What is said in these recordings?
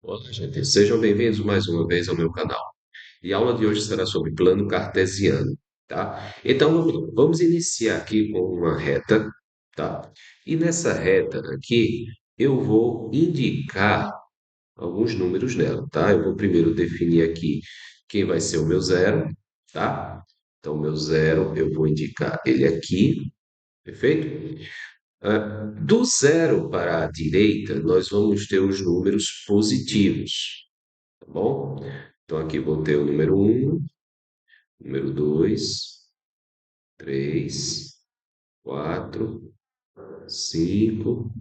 Olá, gente. Sejam bem-vindos mais uma vez ao meu canal. E a aula de hoje será sobre plano cartesiano, tá? Então, vamos iniciar aqui com uma reta, tá? E nessa reta aqui, eu vou indicar alguns números nela, tá? Eu vou primeiro definir aqui quem vai ser o meu zero, tá? Então, o meu zero, eu vou indicar ele aqui, perfeito? Do zero para a direita, nós vamos ter os números positivos, tá bom? Então aqui vou ter o número um, número 2, 3, 4, 5,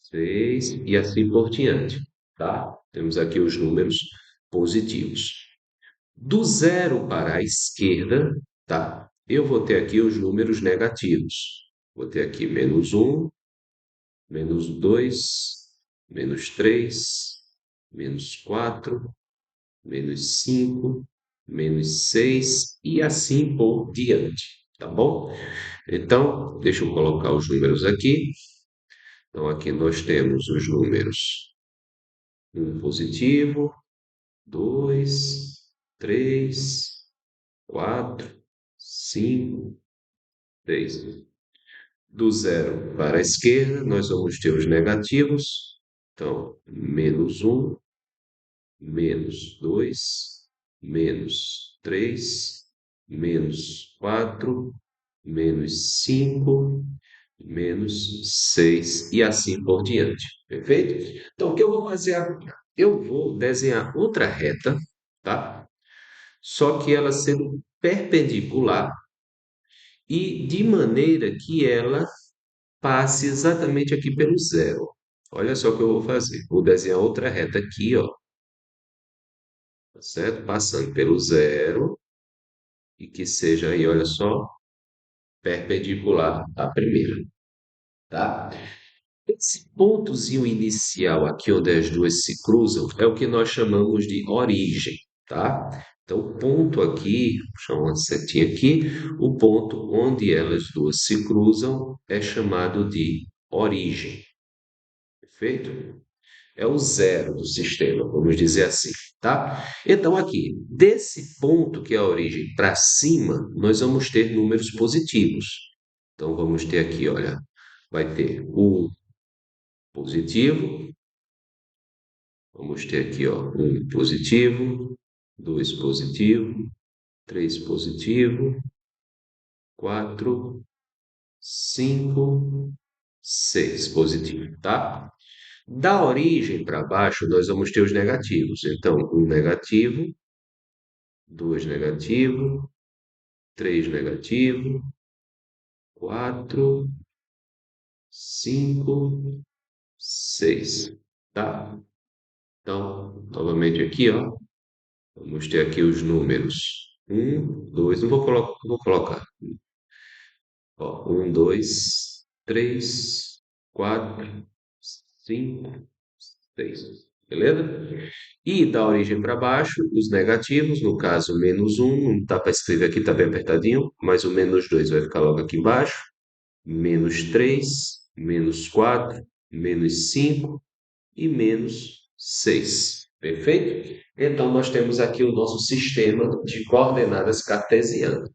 6 e assim por diante, tá? Temos aqui os números positivos. Do zero para a esquerda, tá? Eu vou ter aqui os números negativos. Vou ter aqui menos um, menos 2, menos 3, menos 4, menos 5, menos 6 e assim por diante, tá bom? Então, deixa eu colocar os números aqui. Então, aqui nós temos os números um positivo, 2, 3, 4, 5, 6. Do zero para a esquerda, nós vamos ter os negativos. Então, menos um, menos 2, menos 3, menos 4, menos 5, menos 6 e assim por diante. Perfeito? Então, o que eu vou fazer agora? Eu vou desenhar outra reta, tá? Só que ela sendo perpendicular e de maneira que ela passe exatamente aqui pelo zero. Olha só o que eu vou fazer. Vou desenhar outra reta aqui, ó, tá certo? Passando pelo zero e que seja aí, olha só, perpendicular à primeira, tá? Esse pontozinho inicial aqui, onde as duas se cruzam, é o que nós chamamos de origem, tá? Então, o ponto aqui, vou chamar uma setinha aqui, o ponto onde elas duas se cruzam é chamado de origem, perfeito? É o zero do sistema, vamos dizer assim, tá? Então, aqui, desse ponto que é a origem para cima, nós vamos ter números positivos. Então, vamos ter aqui, olha, vai ter um positivo, vamos ter aqui, ó, um positivo, dois positivo, três positivo, quatro, cinco, seis positivo, tá? Da origem para baixo, nós vamos ter os negativos. Então, um negativo, 2 negativo, 3 negativo, 4, 5, 6, tá? Então, novamente aqui, ó, vamos ter aqui os números um, 2, não vou colocar, ó, 1, 2, 3, 4, 5, 6, beleza? E da origem para baixo, os negativos, no caso, menos um, não dá para escrever aqui, está bem apertadinho, mas o menos 2 vai ficar logo aqui embaixo, menos 3, menos 4, menos 5 e menos 6. Perfeito? Então, nós temos aqui o nosso sistema de coordenadas cartesiano.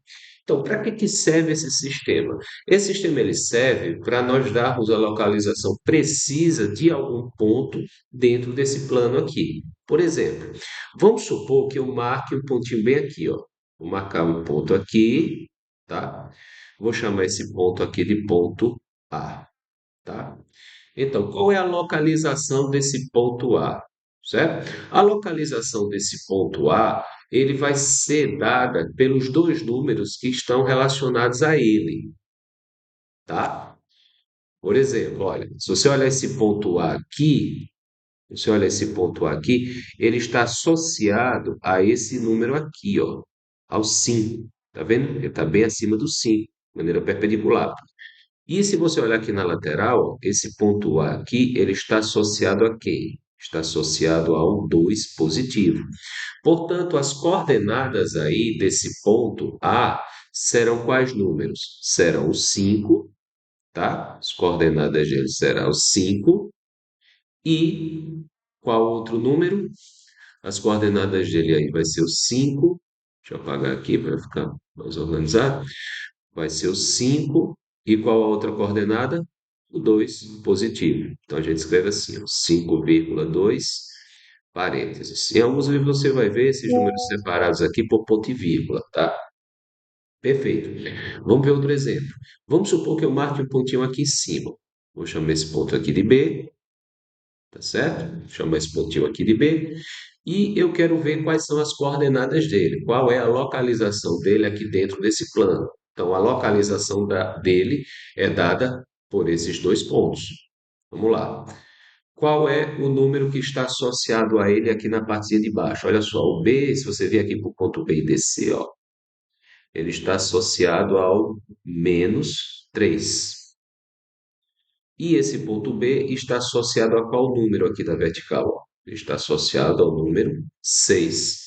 Então, para que serve esse sistema? Esse sistema ele serve para nós darmos a localização precisa de algum ponto dentro desse plano aqui. Por exemplo, vamos supor que eu marque um pontinho bem aqui, ó. Vou marcar um ponto aqui, tá? Vou chamar esse ponto aqui de ponto A, tá? Então, qual é a localização desse ponto A? Certo? A localização desse ponto A, ele vai ser dada pelos dois números que estão relacionados a ele, tá? Por exemplo, olha, se você olhar esse ponto A aqui, se você olha esse ponto A aqui, ele está associado a esse número aqui, ó, ao 5. Tá vendo? Ele está bem acima do 5, de maneira perpendicular. E se você olhar aqui na lateral, esse ponto A aqui, ele está associado a quem? Está associado ao 2 positivo. Portanto, as coordenadas aí desse ponto A serão quais números? Serão o 5, tá? As coordenadas dele serão o 5 e Qual outro número? As coordenadas dele aí vai ser o 5. Deixa eu apagar aqui para ficar mais organizado. Vai ser o 5. E qual a outra coordenada? O 2 positivo. Então a gente escreve assim, ó, 5,2 parênteses. Em alguns livros você vai ver esses números separados aqui por ponto e vírgula, tá? Perfeito. Vamos ver outro exemplo. Vamos supor que eu marque um pontinho aqui em cima. Vou chamar esse ponto aqui de B, tá certo? Vou chamar esse pontinho aqui de B. E eu quero ver quais são as coordenadas dele, qual é a localização dele aqui dentro desse plano. Então, a localização dele é dada por esses dois pontos. Vamos lá. Qual é o número que está associado a ele aqui na partezinha de baixo? Olha só, o B, se você vier aqui para o ponto B e descer, ó, ele está associado ao -3. E esse ponto B está associado a qual número aqui da vertical? Ó? Ele está associado ao número 6.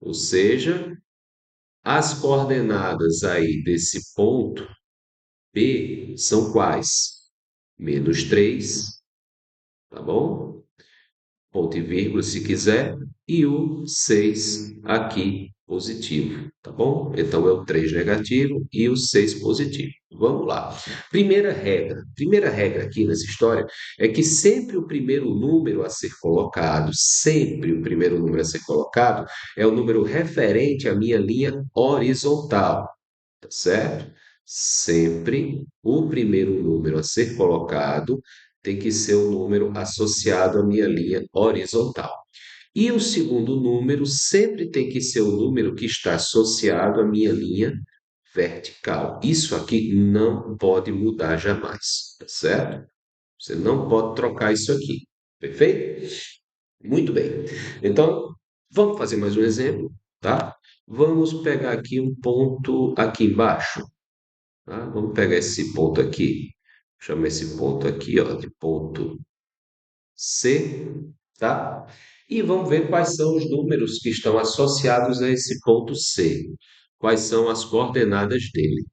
Ou seja, as coordenadas aí desse ponto B são quais? -3, tá bom? Ponto e vírgula se quiser, e o 6 aqui positivo, tá bom? Então é o 3 negativo e o 6 positivo. Vamos lá. Primeira regra aqui nessa história é que sempre o primeiro número a ser colocado, sempre o primeiro número a ser colocado é o número referente à minha linha horizontal, tá certo? Sempre o primeiro número a ser colocado tem que ser o número associado à minha linha horizontal. E o segundo número sempre tem que ser o número que está associado à minha linha vertical. Isso aqui não pode mudar jamais, tá certo? Você não pode trocar isso aqui. Perfeito? Muito bem. Então, vamos fazer mais um exemplo, tá? Vamos pegar aqui um ponto aqui embaixo. Tá? Vamos pegar esse ponto aqui. Chama esse ponto aqui, ó, de ponto C, tá? E vamos ver quais são os números que estão associados a esse ponto C. Quais são as coordenadas dele,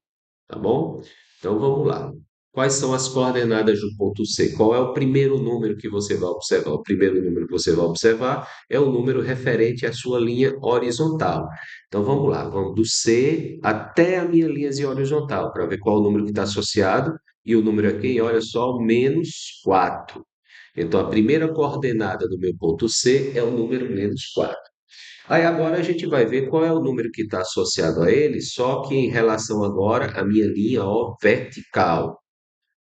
tá bom? Então vamos lá. Quais são as coordenadas do ponto C? Qual é o primeiro número que você vai observar? O primeiro número que você vai observar é o número referente à sua linha horizontal. Então vamos lá, vamos do C até a minha linha horizontal para ver qual é o número que está associado. E o número aqui, olha só, -4. Então a primeira coordenada do meu ponto C é o número -4. Aí agora a gente vai ver qual é o número que está associado a ele, só que em relação agora à minha linha ó, vertical.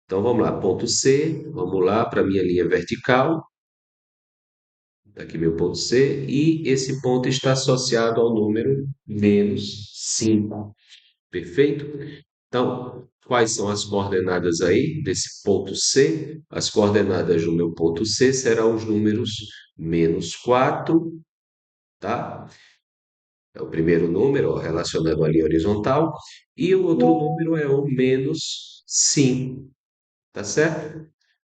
Então vamos lá, ponto C, vamos lá para a minha linha vertical, tá aqui meu ponto C, e esse ponto está associado ao número -5. Perfeito? Então, quais são as coordenadas aí desse ponto C? As coordenadas do meu ponto C serão os números -4, tá? É o primeiro número ó, relacionado à linha horizontal, e o outro número é o -5, tá certo?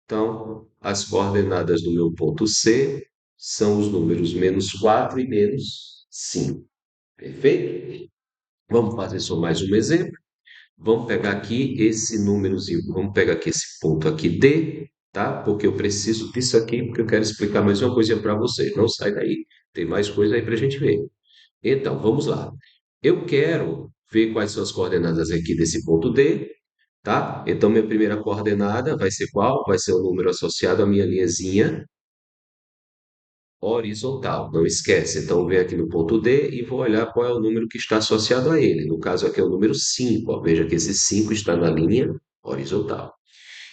Então, as coordenadas do meu ponto C são os números -4 e -5. Perfeito? Vamos fazer só mais um exemplo. Vamos pegar aqui esse númerozinho, vamos pegar aqui esse ponto aqui D, tá? Porque eu preciso disso aqui, porque eu quero explicar mais uma coisinha para vocês. Não sai daí, tem mais coisa aí para a gente ver. Então, vamos lá. Eu quero ver quais são as coordenadas aqui desse ponto D, tá? Então, minha primeira coordenada vai ser qual? Vai ser o número associado à minha linhazinha horizontal. Não esquece. Então, venho aqui no ponto D e vou olhar qual é o número que está associado a ele. No caso aqui é o número 5. Ó. Veja que esse 5 está na linha horizontal.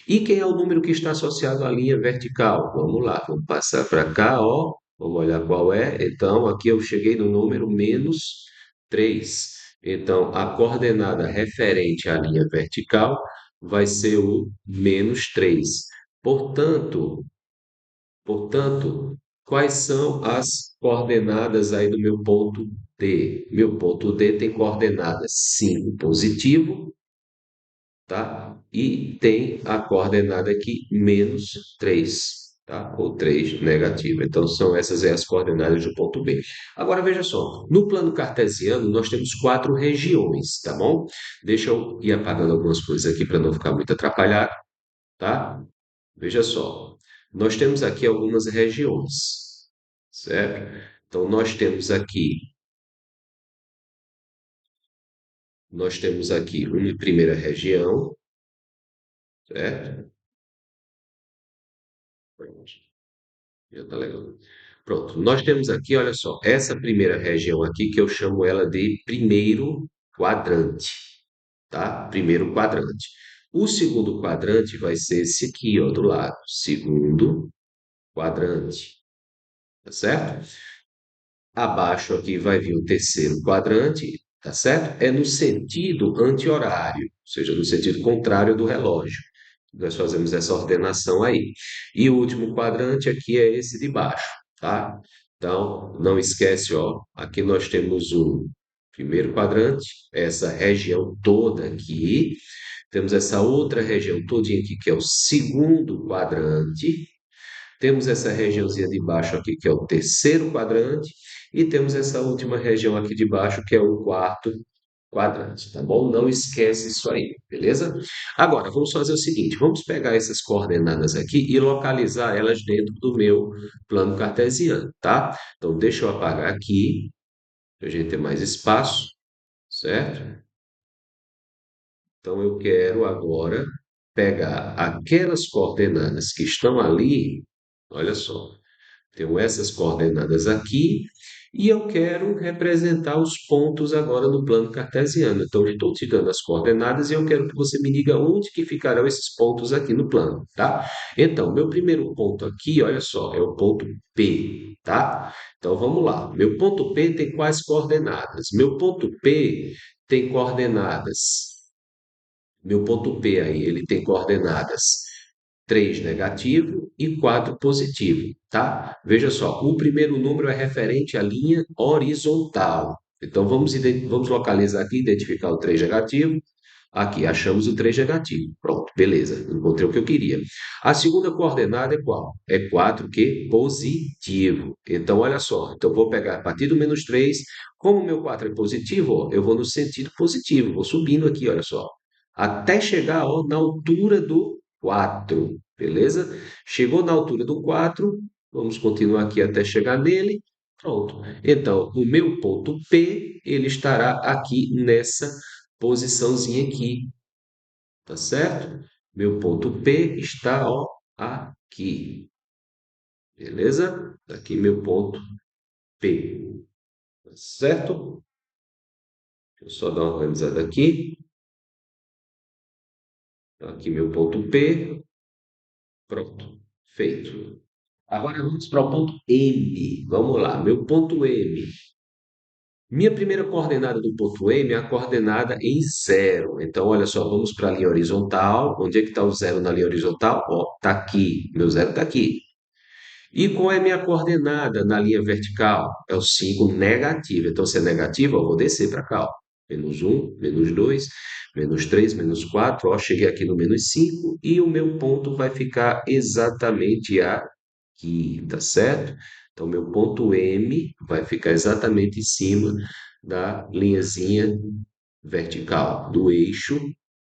E quem é o número que está associado à linha vertical? Vamos lá, vamos passar para cá, ó. Vamos olhar qual é. Então, aqui eu cheguei no número -3. Então, a coordenada referente à linha vertical vai ser o -3. Portanto, Portanto, quais são as coordenadas aí do meu ponto D? Meu ponto D tem coordenada 5 positivo, tá? E tem a coordenada aqui -3, tá? Ou 3 negativa. Então, são essas aí as coordenadas do ponto B. Agora, veja só, no plano cartesiano, nós temos quatro regiões, tá bom? Deixa eu ir apagando algumas coisas aqui para não ficar muito atrapalhado, tá? Veja só, nós temos aqui algumas regiões. certo? Então, nós temos aqui uma primeira região, certo? Pronto, já tá legal. Pronto, nós temos aqui, olha só, essa primeira região aqui que eu chamo ela de primeiro quadrante, tá? Primeiro quadrante. O segundo quadrante vai ser esse aqui, ó, do lado. Segundo quadrante, tá certo? Abaixo aqui vai vir o terceiro quadrante, tá certo? É no sentido anti-horário, ou seja, no sentido contrário do relógio. Nós fazemos essa ordenação aí. E o último quadrante aqui é esse de baixo, tá? Então, não esquece, ó, aqui nós temos o primeiro quadrante, essa região toda aqui. Temos essa outra região todinha aqui, que é o segundo quadrante. Temos essa regiãozinha de baixo aqui, que é o terceiro quadrante, e temos essa última região aqui de baixo, que é o quarto quadrante, tá bom? Não esquece isso aí, beleza? Agora, vamos fazer o seguinte, vamos pegar essas coordenadas aqui e localizar elas dentro do meu plano cartesiano, tá? Então, deixa eu apagar aqui, para a gente ter mais espaço, certo? Então, eu quero agora pegar aquelas coordenadas que estão ali, olha só, tenho essas coordenadas aqui e eu quero representar os pontos agora no plano cartesiano. Então, eu estou te dando as coordenadas e eu quero que você me diga onde que ficarão esses pontos aqui no plano, tá? Então, meu primeiro ponto aqui, olha só, é o ponto P, tá? Então, vamos lá. Meu ponto P tem quais coordenadas? Meu ponto P tem coordenadas. Meu ponto P aí, ele tem coordenadas 3 negativo e 4 positivo, tá? Veja só, o primeiro número é referente à linha horizontal. Então vamos localizar aqui, identificar o 3 negativo. Aqui, achamos o 3 negativo. Pronto, beleza, encontrei o que eu queria. A segunda coordenada é qual? É 4 que positivo. Então, olha só, então vou pegar a partir do menos 3. Como o meu 4 é positivo, ó, eu vou no sentido positivo, vou subindo aqui, olha só, até chegar, ó, na altura do 4, beleza? Chegou na altura do 4, vamos continuar aqui até chegar nele. Pronto. Então, o meu ponto P, ele estará aqui nessa posiçãozinha aqui, tá certo? Meu ponto P está, ó, aqui, beleza? Tá aqui meu ponto P, tá certo? Deixa eu só dar uma organizada aqui. Tá aqui meu ponto P, pronto, feito. Agora vamos para o ponto M. Vamos lá, meu ponto M. Minha primeira coordenada do ponto M é a coordenada em zero. Então, olha só, vamos para a linha horizontal. Onde é que está o zero na linha horizontal? Ó, está aqui. Meu zero está aqui. E qual é a minha coordenada na linha vertical? É o 5 negativo. Então, se é negativo, eu vou descer para cá. Ó. Menos um, menos 2, menos 3, menos 4. Ó, cheguei aqui no menos 5 e o meu ponto vai ficar exatamente aqui, tá certo? Então, meu ponto M vai ficar exatamente em cima da linhazinha vertical, do eixo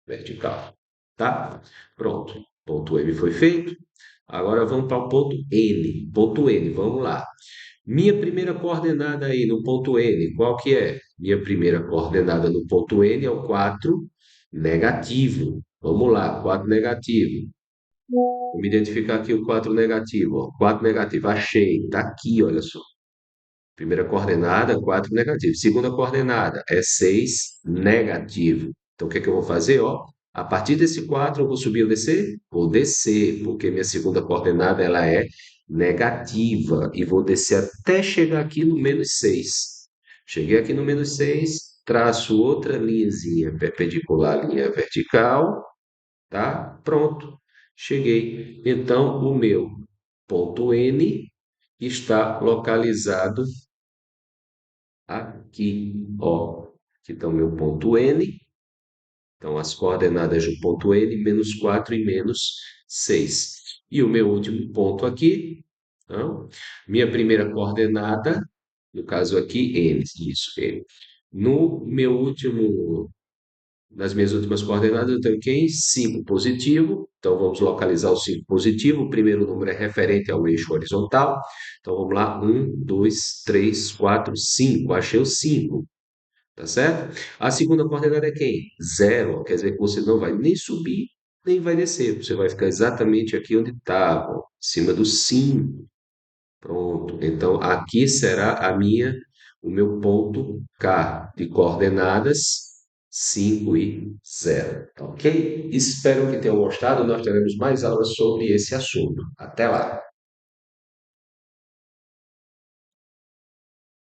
vertical, tá? Pronto, ponto M foi feito. Agora vamos para o ponto N. Ponto N, vamos lá. Minha primeira coordenada aí no ponto N, qual que é? Minha primeira coordenada no ponto N é o 4 negativo. Vamos lá, 4 negativo. Vamos identificar aqui o 4 negativo. Ó. 4 negativo, achei. Está aqui, olha só. Primeira coordenada, 4 negativo. Segunda coordenada é 6 negativo. Então, o que é que eu vou fazer? Ó, a partir desse 4, eu vou subir ou descer? Vou descer, porque minha segunda coordenada ela é negativa. E vou descer até chegar aqui no menos 6. Cheguei aqui no menos 6, traço outra linhazinha perpendicular à linha vertical, tá? Pronto, cheguei. Então, o meu ponto N está localizado aqui, ó. Aqui está o meu ponto N. Então, as coordenadas do ponto N, menos 4 e menos 6. E o meu último ponto aqui, então, minha primeira coordenada, no caso aqui, N, isso, N. No meu último Nas minhas últimas coordenadas, eu tenho quem? 5 positivo. Então, vamos localizar o 5 positivo. O primeiro número é referente ao eixo horizontal. Então, vamos lá. 1, 2, 3, 4, 5. Achei o 5. Tá certo? A segunda coordenada é quem? Zero. Quer dizer que você não vai nem subir, nem vai descer. Você vai ficar exatamente aqui onde estava, em cima do 5. Pronto. Então, aqui será o meu ponto K de coordenadas 5 e 0. Ok? Espero que tenham gostado. Nós teremos mais aulas sobre esse assunto. Até lá!